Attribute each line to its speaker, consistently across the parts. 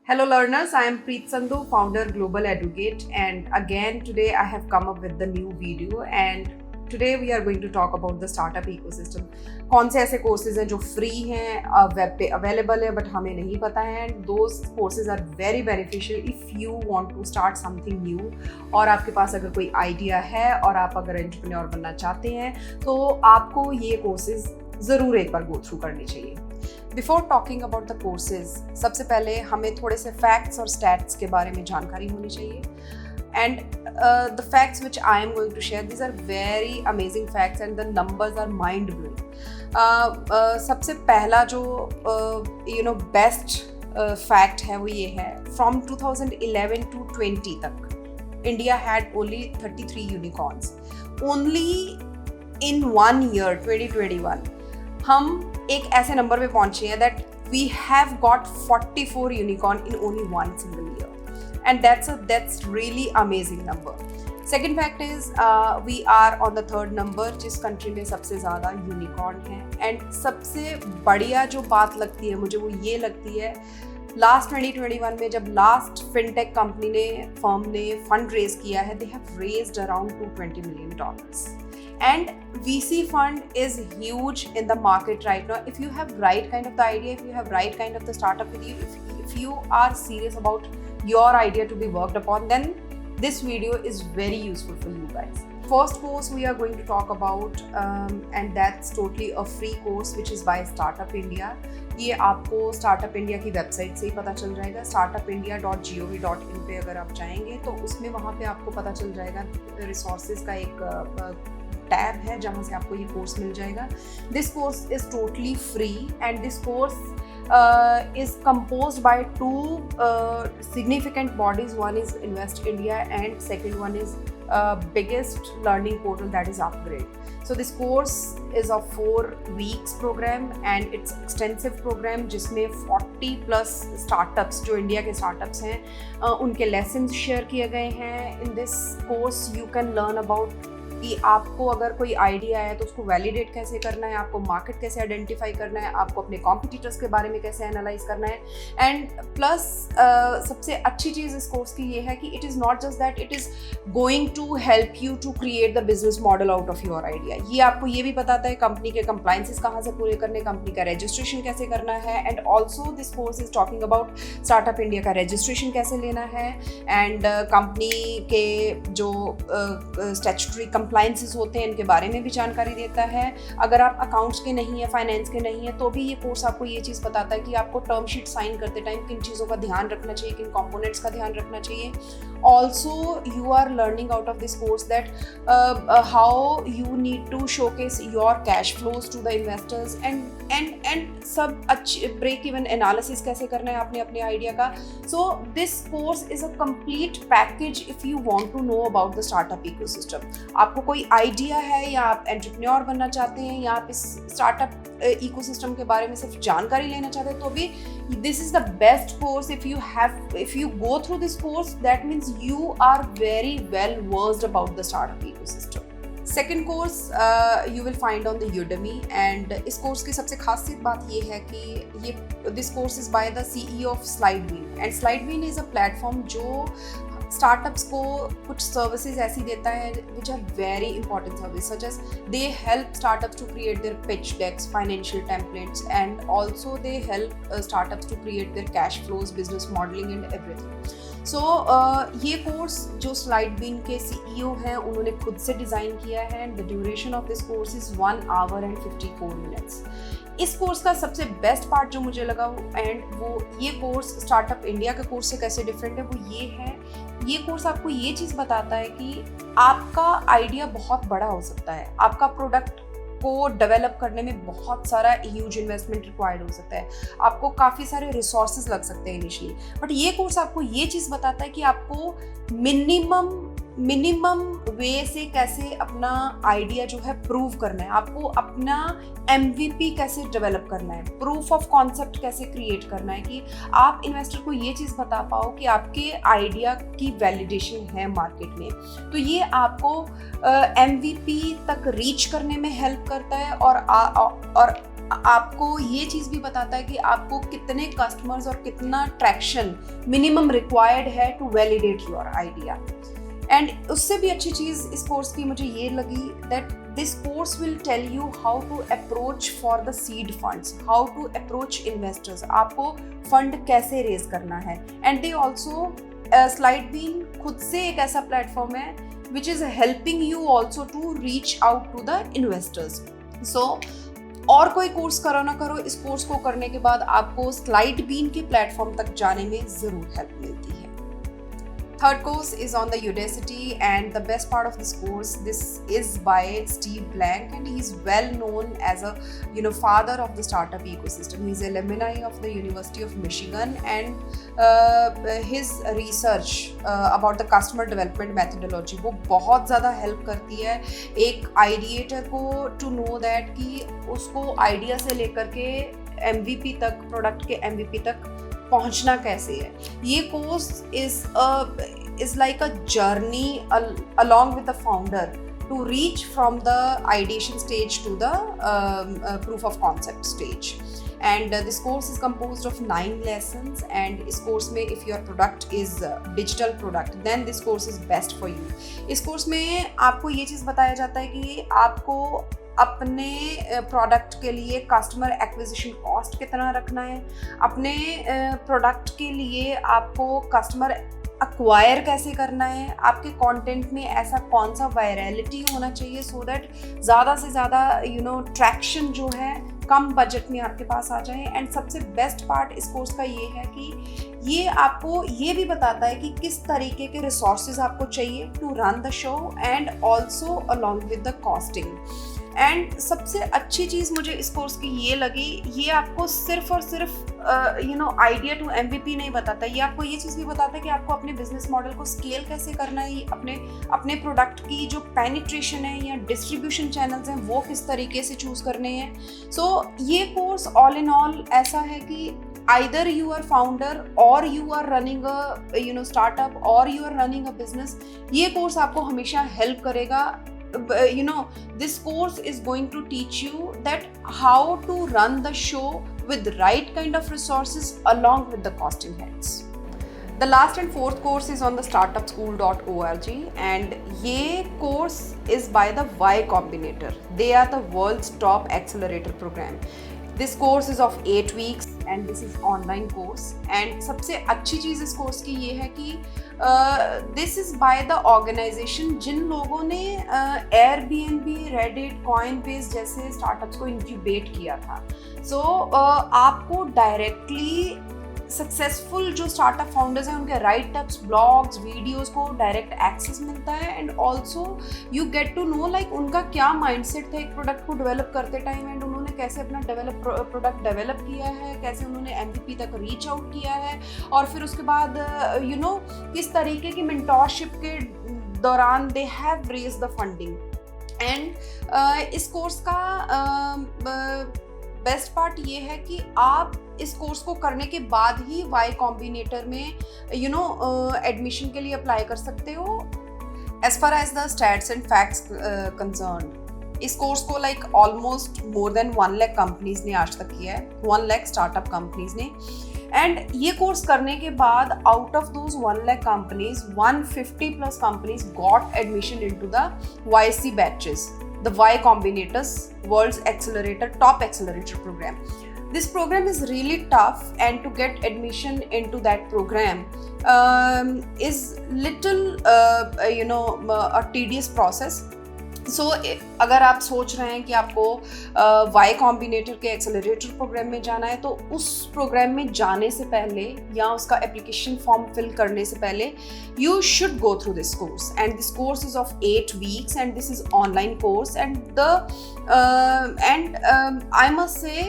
Speaker 1: Hello learners, I am Preet Sandhu, founder Global Educate, and again today I have come up with the new video and today we are going to talk about the startup ecosystem. कौन से ऐसे courses हैं जो free हैं, web पे available है but हमें नहीं पता है, and those courses are very beneficial if you want to start something new और आपके पास अगर कोई idea है और आप अगर entrepreneur बनना चाहते हैं तो आपको ये courses ज़रूर एक बार go through करनी चाहिए. Before talking about the courses, सबसे पहले हमें थोड़े से फैक्ट्स और स्टैट्स के बारे में जानकारी होनी चाहिए. And the facts which I am going to share, this are very amazing facts and the numbers are mind blowing. सबसे पहला जो बेस्ट फैक्ट है वो ये है, फ्रॉम 2011 to 20 तक India had only 33 unicorns. Only in 1 year 2021 हम एक ऐसे नंबर पे पहुंचे हैं that we have got 44 unicorn in only 1 single year, and that's really amazing number. Second fact is we are on the third number जिस country में सबसे ज़्यादा यूनिकॉर्न है. एंड सबसे बढ़िया जो बात लगती है मुझे वो ये लगती है, लास्ट 2021 में जब लास्ट फिनटेक कंपनी ने फर्म ने फंड रेज किया है, they have raised around $220 million. And VC fund is huge in the market right now. If you have right kind of the idea, if you have right kind of the startup with you, if you are serious about your idea to be worked upon, then this video is very useful for you guys. First course we are going to talk about and that's totally a free course which is by Startup India. ये आपको Startup India की website से ही पता चल जाएगा. startupindia.gov.in पे अगर आप जाएंगे तो उसमें वहाँ पे आपको पता चल जाएगा, रिसोर्सेज का एक टैब है जहाँ से आपको ये कोर्स मिल जाएगा. This course is totally free and this course is composed by two significant bodies. One is Invest India and second one is biggest learning portal, that is Upgrade. So this course is a 4 weeks program and it's extensive program जिसमें 40 plus startups जो India के startups हैं उनके lessons share किए गए हैं. In this course you can learn about कि आपको अगर कोई आइडिया है तो उसको वैलिडेट कैसे करना है, आपको मार्केट कैसे आइडेंटिफाई करना है, आपको अपने कॉम्पिटिटर्स के बारे में कैसे एनालाइज करना है. एंड प्लस सबसे अच्छी चीज़ इस कोर्स की ये है कि it is not just that it is going to help you to create the business model out of your idea. ये आपको ये भी बताता है कंपनी के कंप्लायंसेस कहाँ से पूरे करने, कंपनी का रजिस्ट्रेशन कैसे करना है. And also this course is talking about startup India का रजिस्ट्रेशन कैसे लेना है एंड कंपनी के जो स्टैट्यूटरी कंप्लायंसेस होते हैं इनके बारे में भी जानकारी देता है. अगर आप अकाउंट्स के नहीं है, फाइनेंस के नहीं है, तो भी ये कोर्स आपको ये चीज़ बताता है कि आपको टर्म शीट साइन करते टाइम किन चीज़ों का ध्यान रखना चाहिए, किन कंपोनेंट्स का ध्यान रखना चाहिए. Also you are learning out of this course that how you need to showcase your cash flows to the investors and सब अच्छी ब्रेक इवन एनालिसिस कैसे करना है आपने अपने आइडिया का. So this course is a complete package if you want to know about the startup ecosystem. आपको कोई आइडिया है या आप एंटरप्रेन्योर बनना चाहते हैं या आप इस स्टार्टअप इकोसिस्टम के बारे में सिर्फ जानकारी लेना चाहते हैं तो भी this is the best course. If you go through this course that means you are very well versed about the startup ecosystem. Second course you will find on the Udemy and इस course की सबसे खासियत बात ये है कि ये this course is by the CEO of Slidewheel and Slidewheel is a platform जो स्टार्टअप्स को कुछ सर्विसेज ऐसी देता है which are very important service such as they help startups to create their pitch decks, financial templates and also they help startups to create their cash flows, business modelling and everything. So ये course जो स्लाइडबीन के CEO हैं उन्होंने खुद से design किया है and the duration of this course is 1 hour and 54 minutes. इस कोर्स का सबसे बेस्ट पार्ट जो मुझे लगा एंड वो ये कोर्स स्टार्टअप इंडिया के कोर्स से कैसे डिफरेंट है वो ये है, ये कोर्स आपको ये चीज़ बताता है कि आपका आइडिया बहुत बड़ा हो सकता है, आपका प्रोडक्ट को डेवलप करने में बहुत सारा ह्यूज इन्वेस्टमेंट रिक्वायर्ड हो सकता है, आपको काफ़ी सारे रिसोर्सेज लग सकते हैं इनिशियली. बट ये कोर्स आपको ये चीज़ बताता है कि आपको मिनिमम वे से कैसे अपना आइडिया जो है प्रूव करना है, आपको अपना MVP कैसे डेवलप करना है, प्रूफ ऑफ कॉन्सेप्ट कैसे क्रिएट करना है कि आप इन्वेस्टर को ये चीज़ बता पाओ कि आपके आइडिया की वैलिडेशन है मार्केट में. तो ये आपको MVP तक रीच करने में हेल्प करता है और आपको ये चीज़ भी बताता है कि आपको कितने कस्टमर्स और कितना ट्रैक्शन मिनिमम रिक्वायर्ड है to validate your idea. And उससे भी अच्छी चीज़ इस कोर्स की मुझे ये लगी that this course will tell you how to approach for the seed funds, how to approach investors, आपको फंड कैसे रेज करना है। एंड दे ऑल्सो स्लाइडबीन खुद से एक ऐसा प्लेटफॉर्म है which is helping you also to reach out to the investors. So और कोई कोर्स करो ना करो, इस कोर्स को करने के बाद आपको स्लाइडबीन के प्लेटफॉर्म तक जाने में ज़रूर हेल्प मिलती है। Third course is on the Udacity, and the best part of this course, this is by Steve Blank, and he's well known as a father of the startup ecosystem. He's alumni of the University of Michigan, and his research about the customer development methodology वो बहुत ज़्यादा help करती है एक आइडिएटर को to know that कि उसको idea से लेकर के MVP तक, प्रोडक्ट के MVP तक पहुंचना कैसे है। ये course is like a journey along with the founder to reach from the ideation stage to the proof of concept stage. And this course is composed of 9 lessons, and इस course में if your product is digital product then this course is best for you. इस course में आपको ये चीज़ बताया जाता है कि आपको अपने प्रोडक्ट के लिए कस्टमर एक्विजिशन कॉस्ट कितना रखना है, अपने प्रोडक्ट के लिए आपको कस्टमर अक्वायर कैसे करना है, आपके कंटेंट में ऐसा कौन सा वायरलिटी होना चाहिए सो दैट ज़्यादा से ज़्यादा ट्रैक्शन जो है कम बजट में आपके पास आ जाए। एंड सबसे बेस्ट पार्ट इस कोर्स का ये है कि ये आपको ये भी बताता है कि किस तरीके के रिसोर्सेज आपको चाहिए to run the show, and also along with the costing. And सबसे अच्छी चीज़ मुझे इस कोर्स की ये लगी, ये आपको सिर्फ और सिर्फ आइडिया टू MVP नहीं बताता, ये आपको ये चीज़ भी बताता है कि आपको अपने बिजनेस मॉडल को स्केल कैसे करना है, अपने प्रोडक्ट की जो पेनिट्रेशन है या डिस्ट्रीब्यूशन चैनल्स हैं वो किस तरीके से चूज़ करने हैं। सो ये कोर्स ऑल इन ऑल ऐसा है कि either you are founder or you are running a startup or you are running a business, ये कोर्स आपको हमेशा हेल्प करेगा। This course is going to teach you that how to run the show with the right kind of resources along with the costing heads. The last and fourth course is on the startupschool.org, and ये course is by the Y Combinator. They are the world's top accelerator program. This course is of 8 weeks and this is online course. And सबसे अच्छी चीज़ इस course की ये है कि this is by the organisation जिन लोगों ने Airbnb, Reddit, Coinbase जैसे स्टार्टअप्स को इंक्यूबेट किया था। सो आपको डायरेक्टली सक्सेसफुल जो स्टार्टअप फाउंडर्स हैं उनके राइट अप्स, ब्लॉग्स, वीडियोस को डायरेक्ट एक्सेस मिलता है। And also you get to know like उनका क्या माइंडसेट था एक प्रोडक्ट को डेवलप करते टाइम, एंड उन्होंने कैसे अपना प्रोडक्ट डेवलप किया है, कैसे उन्होंने MVP तक रीच आउट किया है, और फिर उसके बाद किस तरीके की मेंटोरशिप के दौरान they have raise the funding. And इस कोर्स का बेस्ट पार्ट ये है कि आप इस कोर्स को करने के बाद ही Y कॉम्बिनेटर में एडमिशन के लिए अप्लाई कर सकते हो। As far as the stats and facts concern, इस कोर्स को like almost more than 1 lakh companies ने आज तक किया है, 1 लाख स्टार्टअप कंपनीज ने। एंड ये कोर्स करने के बाद out of those 1 lakh companies 150+ companies got admission into the YC batches, the Y Combinators World's Top Accelerator Program. This program is really tough, and to get admission into that program is little a tedious process. सो अगर आप सोच रहे हैं कि आपको Y combinator के accelerator programme में जाना है, तो उस प्रोग्राम में जाने से पहले या उसका एप्लीकेशन फॉर्म फिल करने से पहले you should go through this course. And this course is of 8 weeks and this is online course, and I must say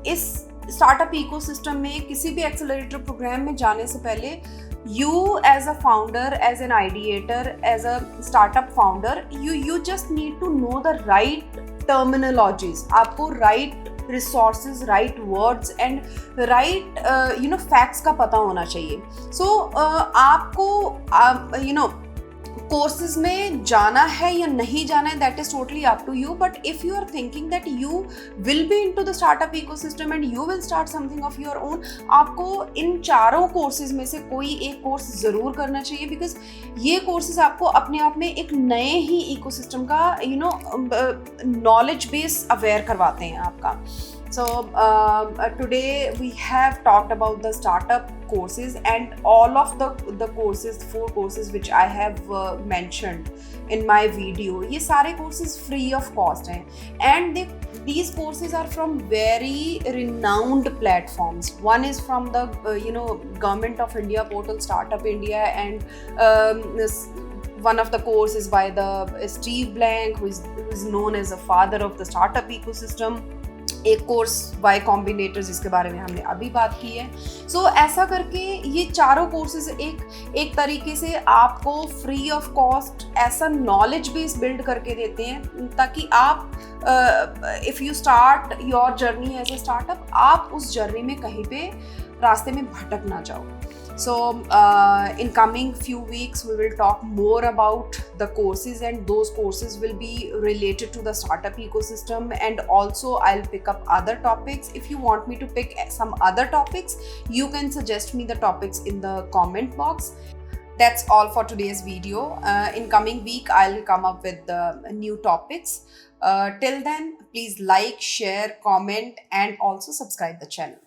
Speaker 1: इस स्टार्टअप इकोसिस्टम में किसी भी एक्सेलरेटर प्रोग्राम में जाने से पहले you as a founder, as an ideator, as a startup founder, you just need to know the right terminologies. आपको right resources, right words and right facts का पता होना चाहिए। So आपको कोर्सेज में जाना है या नहीं जाना है, that is totally up to you. But if you are thinking that you will be into the startup ecosystem and you will start something of your own, आपको इन चारों कोर्सेज में से कोई एक कोर्स ज़रूर करना चाहिए, बिकॉज ये कोर्सेज आपको अपने आप में एक नए ही इकोसिस्टम का नॉलेज बेस अवेयर करवाते हैं आपका. So today we have talked about the startup courses, and all of the courses, 4 courses which I have mentioned in my video, ये सारे courses free of cost हैं, and these courses are from very renowned platforms. One is from the Government of India portal Startup India, and one of the courses by the Steve Blank, who is known as the father of the startup ecosystem. एक course Y combinator जिसके बारे में हमने अभी बात की है. सो ऐसा करके ये चारों कोर्सेज एक तरीके से आपको फ्री ऑफ कॉस्ट ऐसा नॉलेज बेस बिल्ड करके देते हैं, ताकि आप if you start your journey as a startup, आप उस जर्नी में कहीं पे रास्ते में भटक ना जाओ. So in coming few weeks we will talk more about the courses, and those courses will be related to the startup ecosystem, and also I'll pick up other topics. If you want me to pick some other topics, you can suggest me the topics in the comment box. That's all for today's video. In coming week I'll come up with the new topics. Till then, please like, share, comment, and also subscribe the channel.